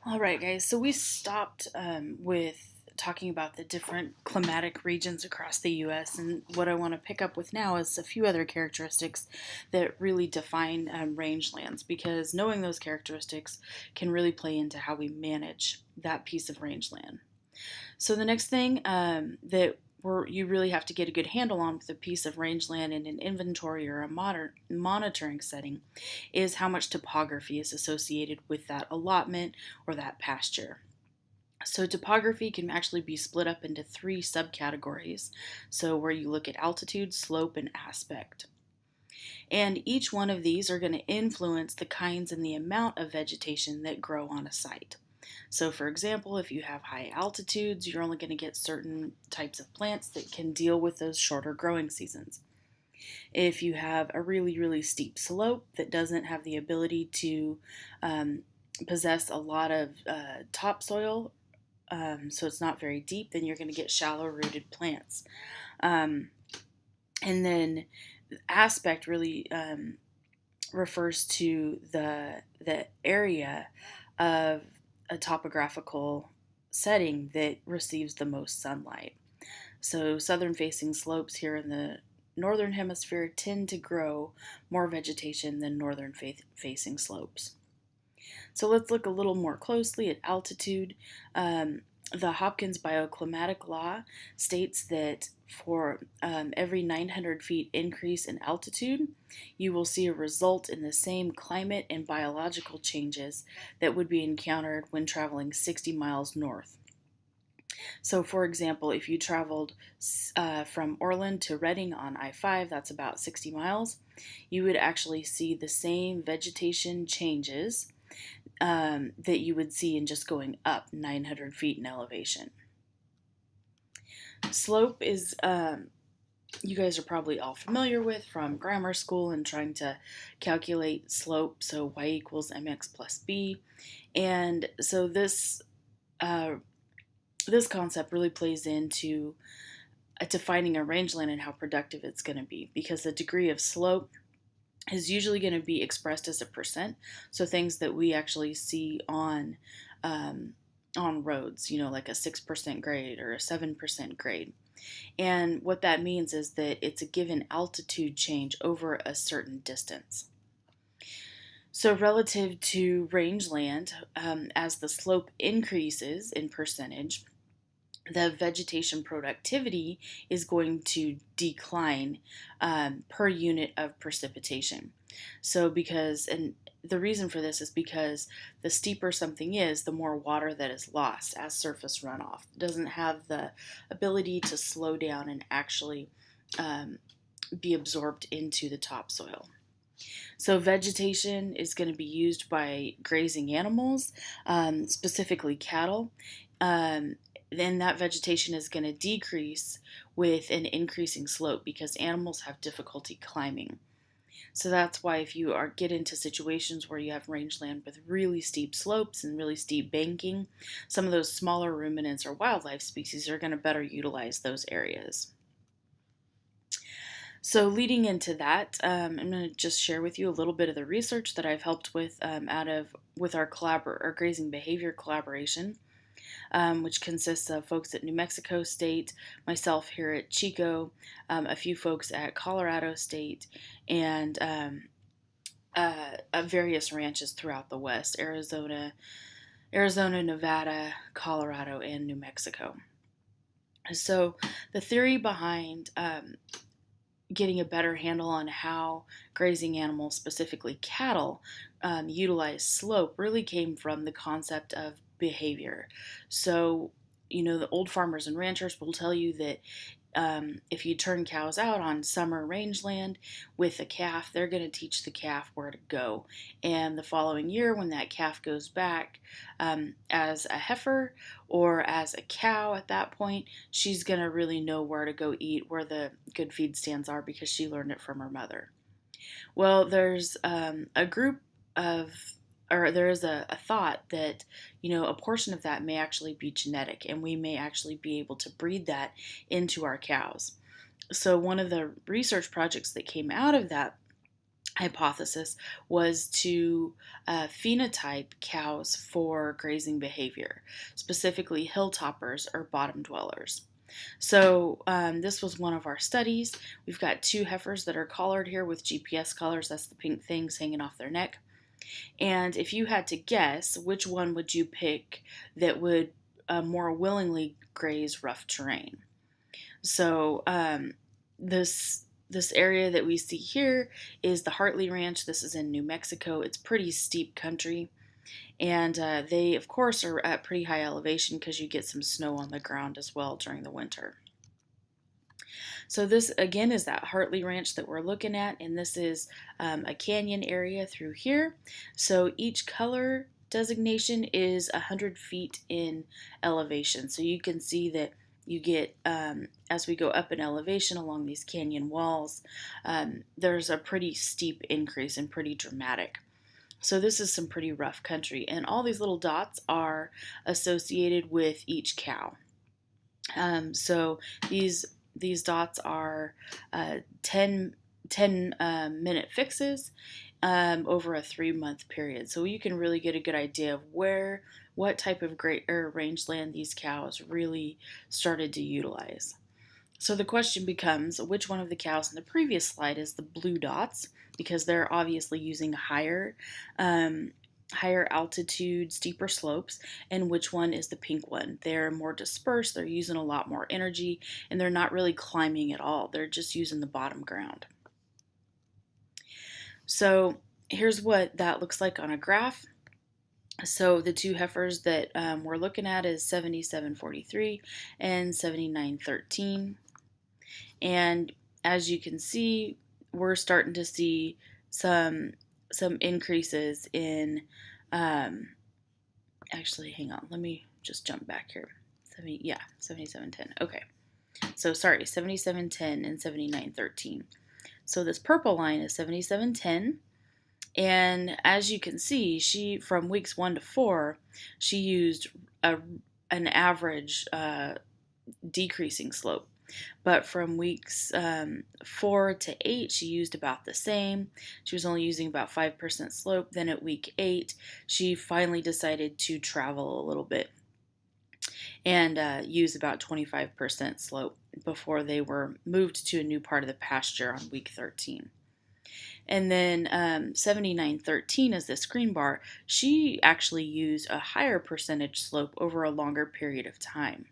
All right, guys. So we stopped with talking about the different climatic regions across the U.S. And what I want to pick up with now is a few other characteristics that really define rangelands, because knowing those characteristics can really play into how we manage that piece of rangeland. So the next thing that you really have to get a good handle on with a piece of rangeland in an inventory or a monitoring setting is how much topography is associated with that allotment or that pasture. So, topography can actually be split up into three subcategories. So, where you look at altitude, slope, and aspect. And each one of these are going to influence the kinds and the amount of vegetation that grow on a site. So, for example, if you have high altitudes, you're only going to get certain types of plants that can deal with those shorter growing seasons. If you have a really, really steep slope that doesn't have the ability to possess a lot of topsoil, so it's not very deep, then you're going to get shallow rooted plants. Um, and then aspect really refers to the area of a topographical setting that receives the most sunlight. So southern facing slopes here in the northern hemisphere tend to grow more vegetation than northern facing slopes. So let's look a little more closely at altitude. The Hopkins bioclimatic law states that for every 900 feet increase in altitude, you will see a result in the same climate and biological changes that would be encountered when traveling 60 miles north. So, for example, if you traveled from Orland to Reading on I-5, that's about 60 miles, you would actually see the same vegetation changes that you would see in just going up 900 feet in elevation. Slope is, you guys are probably all familiar with from grammar school and trying to calculate slope, so y equals mx plus b. And so this concept really plays into defining a rangeland and how productive it's going to be, because the degree of slope is usually going to be expressed as a percent. So things that we actually see on roads, like a 6% grade or a 7% grade. And what that means is that it's a given altitude change over a certain distance. So relative to rangeland, as the slope increases in percentage, the vegetation productivity is going to decline per unit of precipitation. So and the reason for this is because the steeper something is, the more water that is lost as surface runoff. It doesn't have the ability to slow down and actually be absorbed into the topsoil. So vegetation is going to be used by grazing animals, specifically cattle. Then that vegetation is going to decrease with an increasing slope because animals have difficulty climbing. So that's why if you get into situations where you have rangeland with really steep slopes and really steep banking, some of those smaller ruminants or wildlife species are going to better utilize those areas. So leading into that, I'm going to just share with you a little bit of the research that I've helped with with our grazing behavior collaboration. Which consists of folks at New Mexico State, myself here at Chico, a few folks at Colorado State, and various ranches throughout the West: Arizona, Nevada, Colorado, and New Mexico. So the theory behind getting a better handle on how grazing animals, specifically cattle, utilize slope really came from the concept of behavior. So, the old farmers and ranchers will tell you that if you turn cows out on summer rangeland with a calf, they're going to teach the calf where to go. And the following year, when that calf goes back as a heifer or as a cow at that point, she's going to really know where to go eat, where the good feed stands are, because she learned it from her mother. Well, there's a group of or there is a thought that a portion of that may actually be genetic, and we may actually be able to breed that into our cows. So one of the research projects that came out of that hypothesis was to phenotype cows for grazing behavior, specifically hilltoppers or bottom dwellers. So this was one of our studies. We've got 2 heifers that are collared here with GPS collars. That's the pink things hanging off their neck. And if you had to guess, which one would you pick that would more willingly graze rough terrain? So this area that we see here is the Hartley Ranch. This is in New Mexico. It's pretty steep country. And they, of course, are at pretty high elevation because you get some snow on the ground as well during the winter. So this, again, is that Hartley Ranch that we're looking at, and this is a canyon area through here. So each color designation is 100 feet in elevation. So you can see that you get, as we go up in elevation along these canyon walls, there's a pretty steep increase and pretty dramatic. So this is some pretty rough country, and all these little dots are associated with each cow. So these dots are 10 minute fixes over a 3-month period. So you can really get a good idea of what type of rangeland these cows really started to utilize. So the question becomes, which one of the cows in the previous slide is the blue dots, because they're obviously using higher altitude, steeper slopes, and which one is the pink one? They're more dispersed, they're using a lot more energy, and they're not really climbing at all. They're just using the bottom ground. So here's what that looks like on a graph. So the 2 heifers that we're looking at is 7743 and 7913. And as you can see, we're starting to see some increases in, actually, hang on, let me just jump back here. 7710. Okay. So sorry, 7710 and 7913. So this purple line is 7710. And as you can see, she, from weeks 1 to 4, she used an average decreasing slope. But from weeks 4 to 8, she used about the same. She was only using about 5% slope. Then at week 8, she finally decided to travel a little bit and use about 25% slope before they were moved to a new part of the pasture on week 13. And then 7913 is this green bar. She actually used a higher percentage slope over a longer period of time.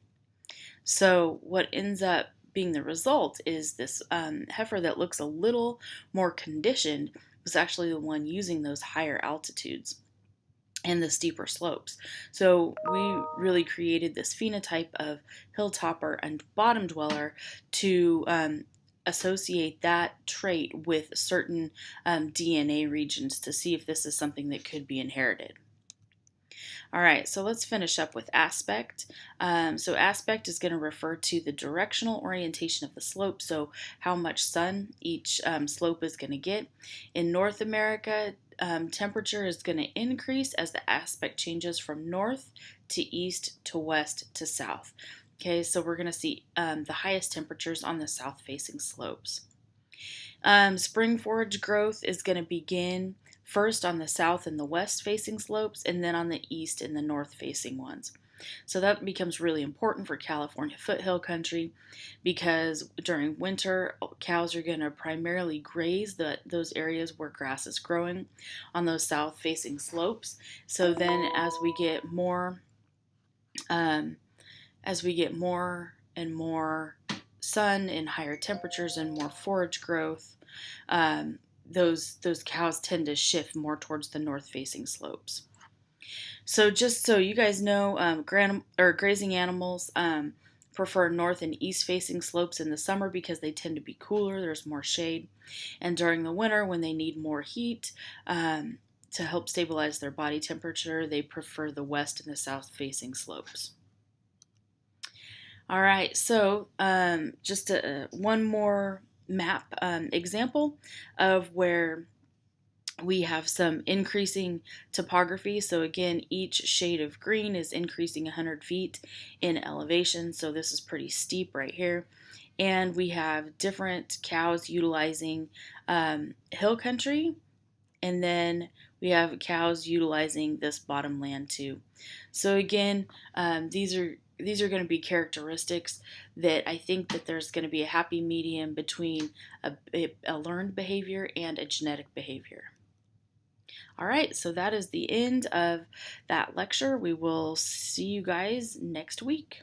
So what ends up being the result is this heifer that looks a little more conditioned was actually the one using those higher altitudes and the steeper slopes. So we really created this phenotype of hilltopper and bottom dweller to associate that trait with certain DNA regions to see if this is something that could be inherited. All right, so let's finish up with aspect. So aspect is going to refer to the directional orientation of the slope, so how much sun each slope is going to get. In North America, temperature is going to increase as the aspect changes from north to east to west to south. Okay, so we're going to see the highest temperatures on the south-facing slopes. Spring forage growth is going to begin first on the south and the west-facing slopes, and then on the east and the north-facing ones. So that becomes really important for California foothill country because during winter, cows are going to primarily graze those areas where grass is growing on those south-facing slopes. So then as we get more and more sun and higher temperatures and more forage growth, those cows tend to shift more towards the north-facing slopes. So just so you guys know, grazing animals prefer north and east-facing slopes in the summer because they tend to be cooler, there's more shade. And during the winter, when they need more heat to help stabilize their body temperature, they prefer the west and the south-facing slopes. All right, so just one more map example of where we have some increasing topography. So again, each shade of green is increasing 100 feet in elevation. So this is pretty steep right here. And we have different cows utilizing hill country and then we have cows utilizing this bottom land too. So again, these are going to be characteristics that I think that there's going to be a happy medium between a learned behavior and a genetic behavior. All right, so that is the end of that lecture. We will see you guys next week.